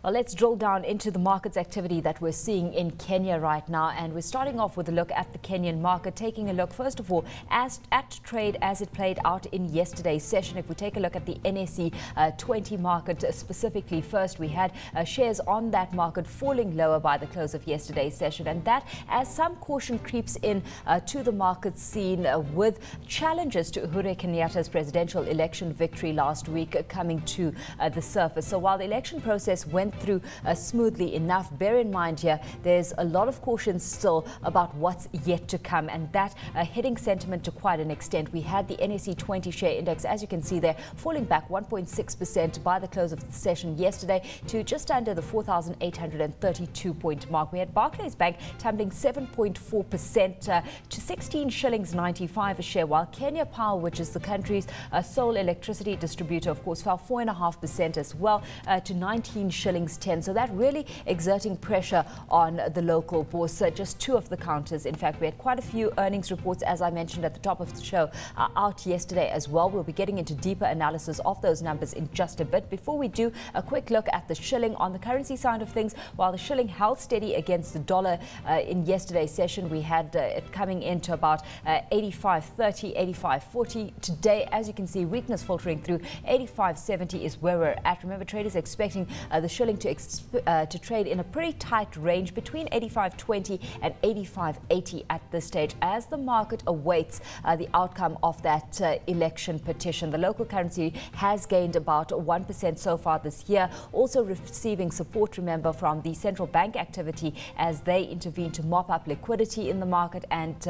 Well, let's drill down into the markets activity that we're seeing in Kenya right now. And we're starting off with a look at the Kenyan market, taking a look, first of all, at trade as it played out in yesterday's session. If we take a look at the NSE 20 market specifically, first we had shares on that market falling lower by the close of yesterday's session. And that as some caution creeps in to the market scene with challenges to Uhuru Kenyatta's presidential election victory last week coming to the surface. So while the election process went through smoothly enough, bear in mind here, there's a lot of caution still about what's yet to come, and that hitting sentiment to quite an extent. We had the NSE 20 share index, as you can see there, falling back 1.6% by the close of the session yesterday to just under the 4,832 point mark. We had Barclays Bank tumbling 7.4% to 16 shillings 95 a share, while Kenya Power, which is the country's sole electricity distributor, of course, fell 4.5% as well to 19 shillings 10. So that really exerting pressure on the local bourse. Just two of the counters. In fact, we had quite a few earnings reports, as I mentioned at the top of the show, out yesterday as well. We'll be getting into deeper analysis of those numbers in just a bit. Before we do, a quick look at the shilling. On the currency side of things, while the shilling held steady against the dollar in yesterday's session, we had it coming into about 85.30, 85.40. Today, as you can see, weakness filtering through. 85.70 is where we're at. Remember, traders are expecting the shilling to trade in a pretty tight range between 85.20 and 85.80 at this stage, as the market awaits the outcome of that election petition. The local currency has gained about 1% so far this year, also receiving support, remember, from the central bank activity as they intervene to mop up liquidity in the market and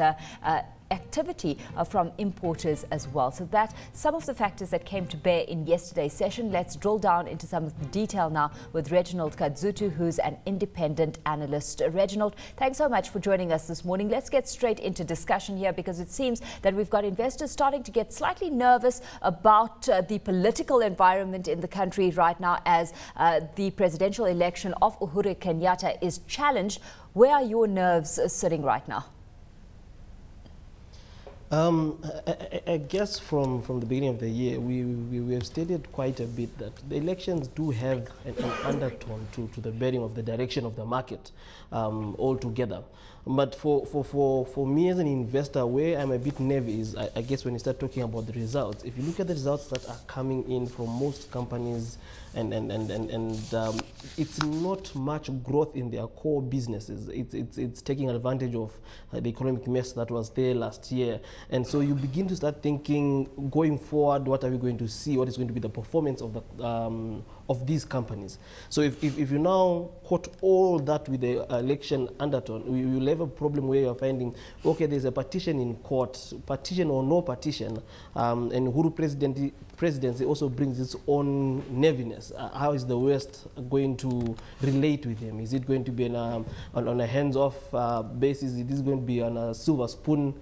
activity from importers as well. So that some of the factors that came to bear in yesterday's session. Let's drill down into some of the detail now with Reginald Kadzutu, who's an independent analyst. Reginald, thanks so much for joining us this morning. Let's get straight into discussion here, because it seems that we've got investors starting to get slightly nervous about the political environment in the country right now as the presidential election of Uhuru Kenyatta is challenged. Where are your nerves sitting right now? I guess from the beginning of the year, we have stated quite a bit that the elections do have an undertone to the bearing of the direction of the market altogether. But for me as an investor, where I'm a bit nervous, I guess when you start talking about the results, if you look at the results that are coming in from most companies, and it's not much growth in their core businesses. It's taking advantage of the economic mess that was there last year. And so you begin to start thinking, going forward, what are we going to see? What is going to be the performance of the of these companies? So if you now quote all that with the election undertone, we will have a problem where you're finding, okay, there's a petition in court, petition or no petition, and Uhuru presidency also brings its own nerviness. How is the West going to relate with him? Is it going to be on a hands-off basis? Is it going to be on a silver spoon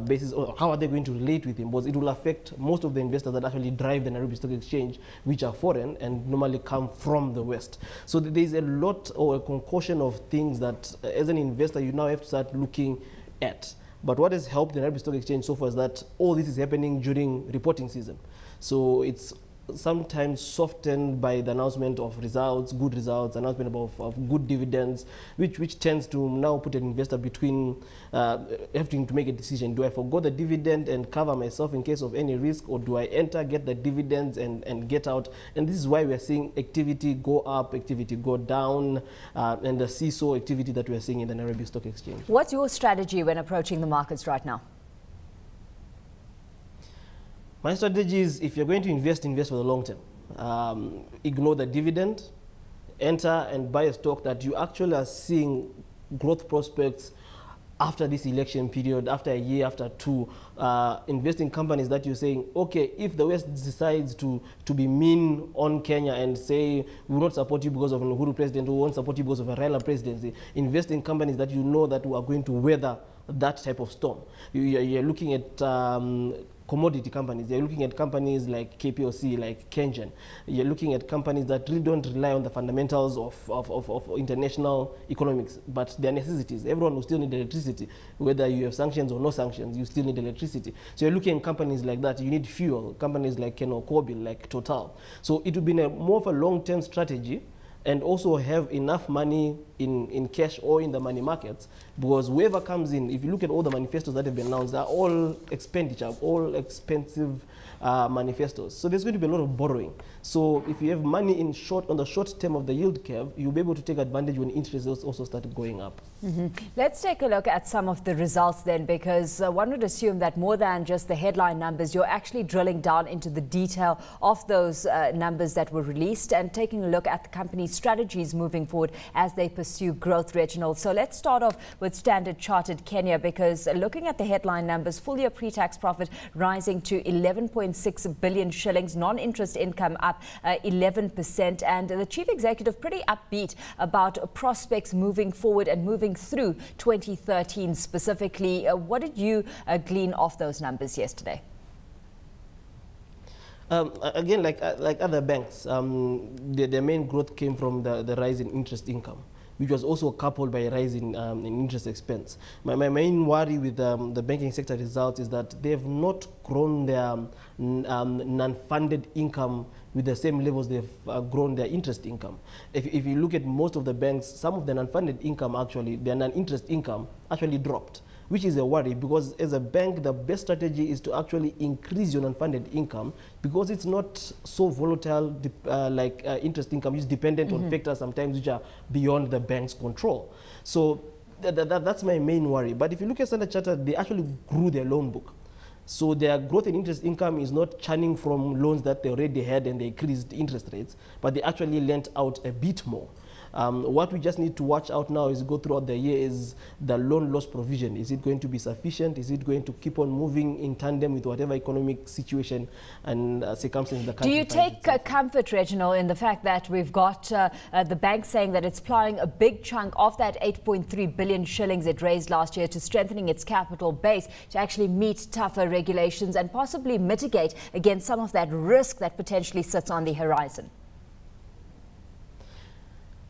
basis? Or how are they going to relate with him? Because it will affect most of the investors that actually drive the Nairobi Stock Exchange, which are foreign and normally come from the West. So there's a lot, or a concoction of things that as an investor you now have to start looking at. But what has helped the Nairobi Stock Exchange so far is that all this is happening during reporting season. So it's sometimes softened by the announcement of results, good results, announcement of good dividends, which tends to now put an investor between having to make a decision. Do I forgo the dividend and cover myself in case of any risk, or do I enter, get the dividends and get out? And this is why we are seeing activity go up, activity go down, and the seesaw activity that we are seeing in the Nairobi Stock Exchange. What's your strategy when approaching the markets right now? My strategy is, if you're going to invest for the long term. Ignore the dividend, enter and buy a stock that you actually are seeing growth prospects after this election period, after a year, after two. Invest in companies that you're saying, okay, if the West decides to be mean on Kenya and say, we will not support you because of an Uhuru president, we won't support you because of a Raila presidency, invest in companies that you know that are going to weather that type of storm. You're looking at commodity companies. You're looking at companies like KPOC, like Kenyan. You're looking at companies that really don't rely on the fundamentals of international economics, but they're necessities. Everyone will still need electricity. Whether you have sanctions or no sanctions, you still need electricity. So you're looking at companies like that. You need fuel. Companies like Kenyan, like Total. So it would be more of a long-term strategy and also have enough money in cash or in the money markets, because whoever comes in, if you look at all the manifestos that have been announced, they're all expenditure, all expensive manifestos. So there's going to be a lot of borrowing. So if you have money on the short term of the yield curve, you'll be able to take advantage when interest rates also start going up. Let's take a look at some of the results then, because one would assume that more than just the headline numbers, you're actually drilling down into the detail of those numbers that were released and taking a look at the company's strategies moving forward as they pursue growth, Reginald. So let's start off with Standard Chartered Kenya, because looking at the headline numbers, full year pre-tax profit rising to 11.6 billion shillings, non-interest income up 11%, and the chief executive pretty upbeat about prospects moving forward and moving through 2013 specifically. What did you glean off those numbers yesterday? Again, like other banks, their main growth came from the rise in interest income, which was also coupled by a rise in interest expense. My main worry with the banking sector results is that they have not grown their non-funded income with the same levels they've grown their interest income. If you look at most of the banks, some of the non-funded income actually, their non-interest income actually dropped, which is a worry, because as a bank, the best strategy is to actually increase your non-funded income, because it's not so volatile like interest income. It's dependent on factors sometimes which are beyond the bank's control. So that's my main worry. But if you look at Standard Chartered, they actually grew their loan book. So their growth in interest income is not churning from loans that they already had and they increased interest rates, but they actually lent out a bit more. What we just need to watch out now as we go throughout the year is the loan loss provision. Is it going to be sufficient? Is it going to keep on moving in tandem with whatever economic situation and circumstances the country Do you take comfort, Reginald, in the fact that we've got the bank saying that it's plowing a big chunk of that 8.3 billion shillings it raised last year to strengthening its capital base to actually meet tougher regulations and possibly mitigate against some of that risk that potentially sits on the horizon?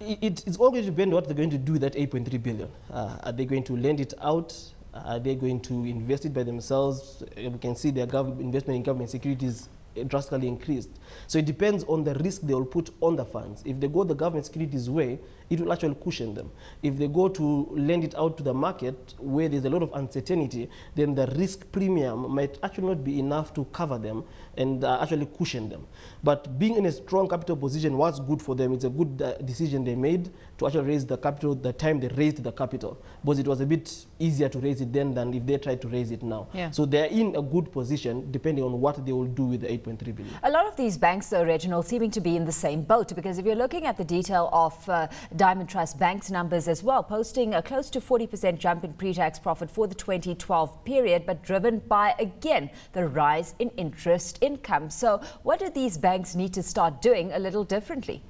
It's all going to depend on what they're going to do with that 8.3 billion. Are they going to lend it out? Are they going to invest it by themselves? We can see their investment in government securities drastically increased. So it depends on the risk they will put on the funds. If they go the government securities way, it will actually cushion them. If they go to lend it out to the market where there's a lot of uncertainty, then the risk premium might actually not be enough to cover them and actually cushion them. But being in a strong capital position was good for them. It's a good decision they made to actually raise the capital the time they raised the capital, because it was a bit easier to raise it then than if they tried to raise it now. Yeah. So they're in a good position depending on what they will do with the 8.3 billion. A lot of these banks, though, Reginald, seeming to be in the same boat, because if you're looking at the detail of Diamond Trust Bank's numbers as well, posting a close to 40% jump in pre-tax profit for the 2012 period, but driven by, again, the rise in interest income. So what do these banks need to start doing a little differently?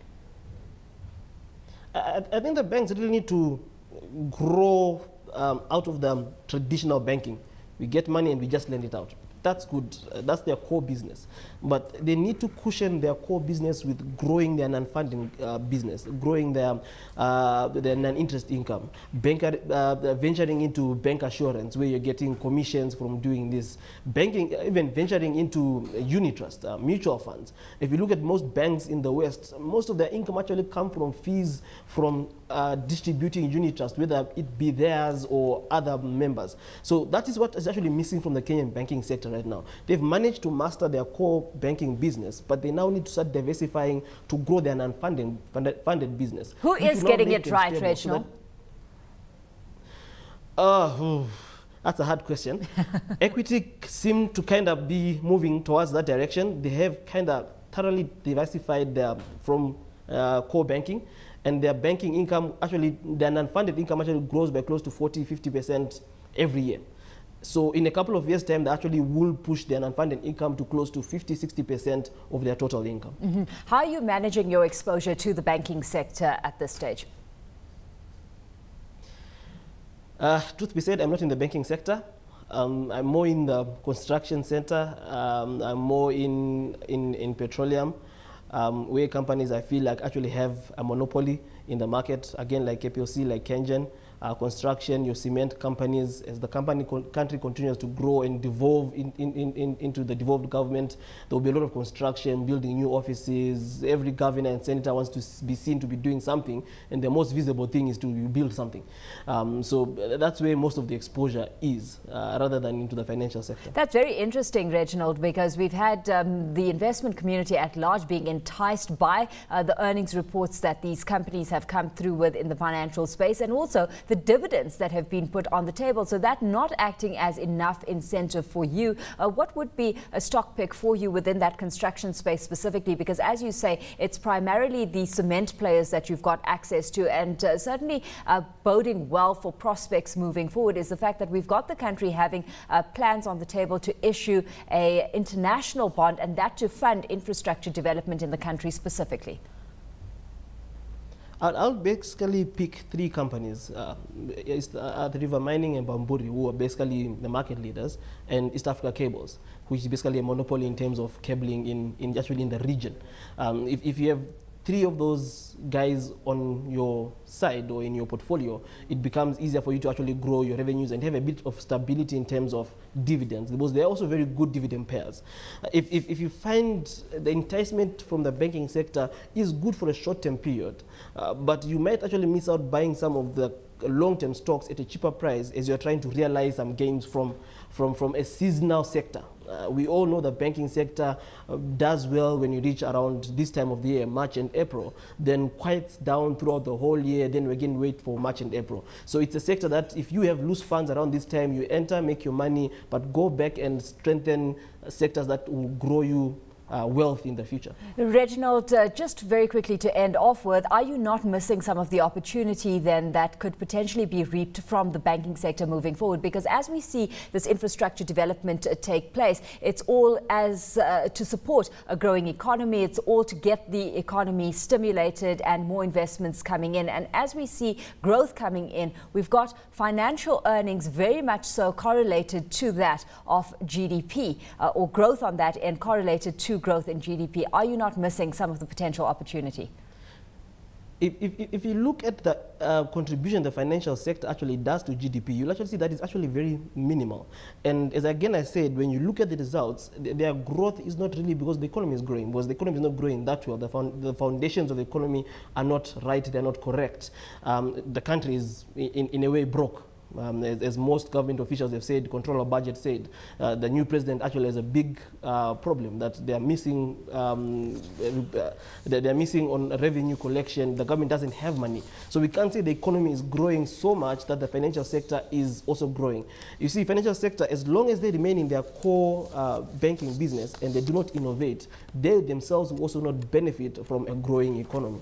I think the banks really need to grow out of the traditional banking. We get money and we just lend it out. That's good. That's their core business. But they need to cushion their core business with growing their non-funding business, growing their non-interest income, venturing into bank assurance, where you're getting commissions from doing this, banking, even venturing into unit trust, mutual funds. If you look at most banks in the West, most of their income actually come from fees from distributing unit trust, whether it be theirs or other members. So that is what is actually missing from the Kenyan banking sector right now. They've managed to master their core banking business, but they now need to start diversifying to grow their non-funded business. Who is getting it right, Reginald? That's a hard question. Equity seem to kind of be moving towards that direction. They have kind of thoroughly diversified from core banking, and their banking income, actually, their non-funded income actually grows by close to 40–50% every year. So in a couple of years' time, they actually will push their non-funded income to close to 50–60% of their total income. How are you managing your exposure to the banking sector at this stage? Truth be said, I'm not in the banking sector. I'm more in the construction sector. I'm more in petroleum, where companies I feel like actually have a monopoly in the market, again, like KPLC, like Kenyan. construction, your cement companies. As the country continues to grow and devolve into the devolved government, there will be a lot of construction, building new offices. Every governor and senator wants to be seen to be doing something, and the most visible thing is to build something. So that's where most of the exposure is, rather than into the financial sector. That's very interesting, Reginald, because we've had the investment community at large being enticed by the earnings reports that these companies have come through with in the financial space, and also the dividends that have been put on the table. So that not acting as enough incentive for you. What would be a stock pick for you within that construction space specifically? Because as you say, it's primarily the cement players that you've got access to, and certainly boding well for prospects moving forward is the fact that we've got the country having plans on the table to issue an international bond, and that to fund infrastructure development in the country specifically. I'll basically pick three companies. It's the River Mining and Bamburi, who are basically the market leaders, and East Africa Cables, which is basically a monopoly in terms of cabling in the region. If you have three of those guys on your side or in your portfolio, it becomes easier for you to actually grow your revenues and have a bit of stability in terms of dividends, because they're also very good dividend payers. If you find the enticement from the banking sector is good for a short-term period, but you might actually miss out buying some of the long-term stocks at a cheaper price as you're trying to realize some gains from a seasonal sector. We all know the banking sector does well when you reach around this time of the year, March and April, then quiets down throughout the whole year, then we again wait for March and April. So it's a sector that if you have loose funds around this time, you enter, make your money, but go back and strengthen sectors that will grow you wealth in the future. Reginald, just very quickly to end off with, are you not missing some of the opportunity then that could potentially be reaped from the banking sector moving forward? Because as we see this infrastructure development take place, it's all as to support a growing economy, it's all to get the economy stimulated and more investments coming in. And as we see growth coming in, we've got financial earnings very much so correlated to that of GDP, or growth on that end correlated to growth in GDP. Are you not missing some of the potential opportunity? If you look at the contribution the financial sector actually does to GDP, you'll actually see that it's actually very minimal. And as again I said, when you look at the results, their growth is not really because the economy is growing, because the economy is not growing that well. The foundations of the economy are not right, they're not correct. The country is in a way broke. As most government officials have said, controller budget said, the new president actually has a big problem that they are missing. They are missing on revenue collection. The government doesn't have money, so we can't say the economy is growing so much that the financial sector is also growing. You see, financial sector, as long as they remain in their core banking business and they do not innovate, they themselves will also not benefit from a growing economy.